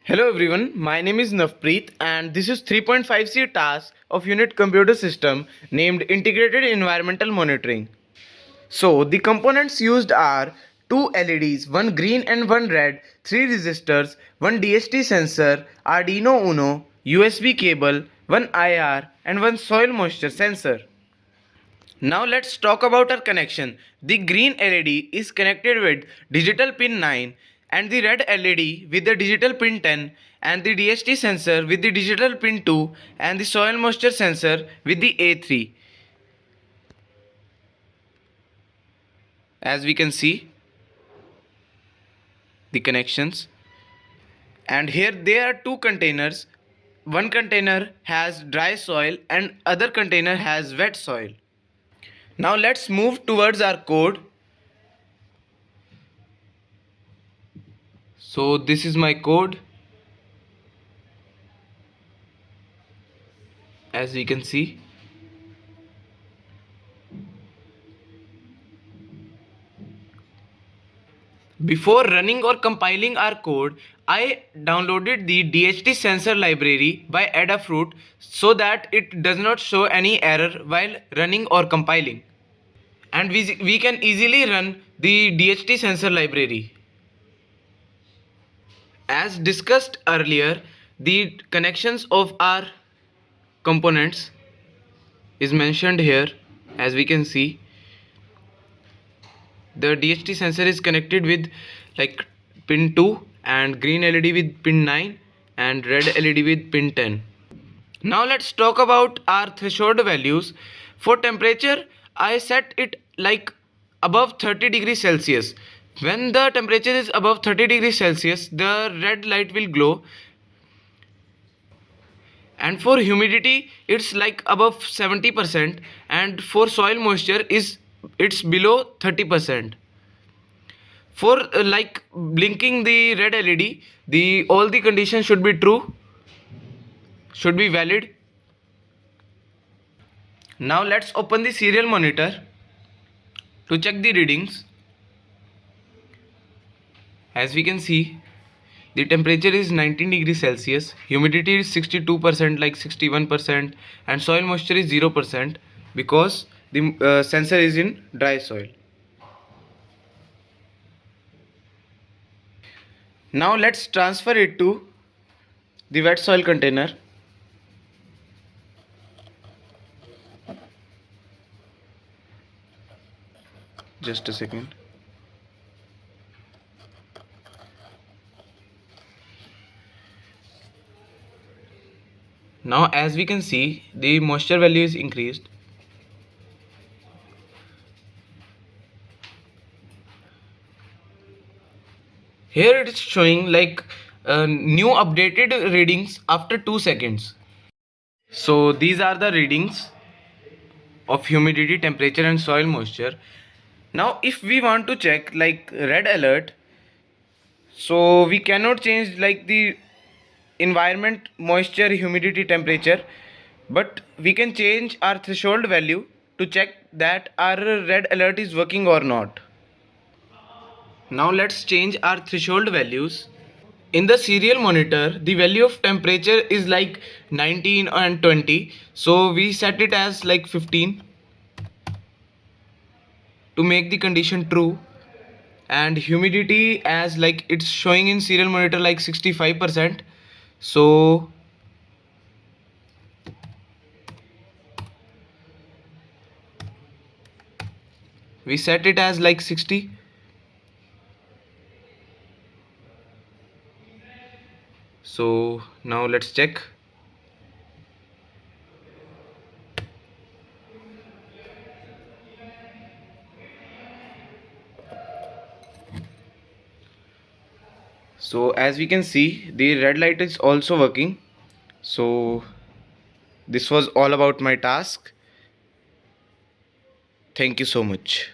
Hello everyone, my name is Navpreet and this is 3.5C task of unit computer system named Integrated Environmental Monitoring. So the components used are two LEDs, one green and one red, three resistors, one DHT sensor, Arduino Uno, USB cable, one IR and one soil moisture sensor. Now let's talk about our connection. The green LED is connected with digital pin 9 and the red LED with the digital pin 10 and the DHT sensor with the digital pin 2 and the soil moisture sensor with the A3. As we can see the connections, and here there are two containers. One container has dry soil and other container has wet soil. Now let's move towards our code. So this is my code. As we can see, before running or compiling our code, I downloaded the DHT sensor library by Adafruit so that it does not show any error while running or compiling. And we can easily run the DHT sensor library. As discussed earlier, the connections of our components is mentioned here. As we can see, the DHT sensor is connected with like pin 2 and green LED with pin 9 and red LED with pin 10. Now let's talk about our threshold values. For temperature, I set it like above 30 degrees Celsius. When the temperature is above 30 degrees Celsius, the red light will glow. And for humidity, it's like above 70%, and for soil moisture it's below 30%. For like blinking the red LED, the all the conditions should be true, should be valid. Now let's open the serial monitor to check the readings. As we can see, the temperature is 19 degrees Celsius, humidity is 62%, like 61%, and soil moisture is 0% because the sensor is in dry soil. Now let's transfer it to the wet soil container. Just a second. Now as we can see, the moisture value is increased. Here it is showing like new updated readings after 2 seconds. So these are the readings of humidity, temperature and soil moisture. Now if we want to check like red alert, so we cannot change like the environment, moisture, humidity, temperature, but we can change our threshold value to check that our red alert is working or not. Now let's change our threshold values. In the serial monitor, the value of temperature is like 19 and 20, so we set it as like 15 to make the condition true, and humidity as like it's showing in serial monitor like 65%, so we set it as like 60. So now let's check. So as we can see, the red light is also working. So this was all about my task. Thank you so much.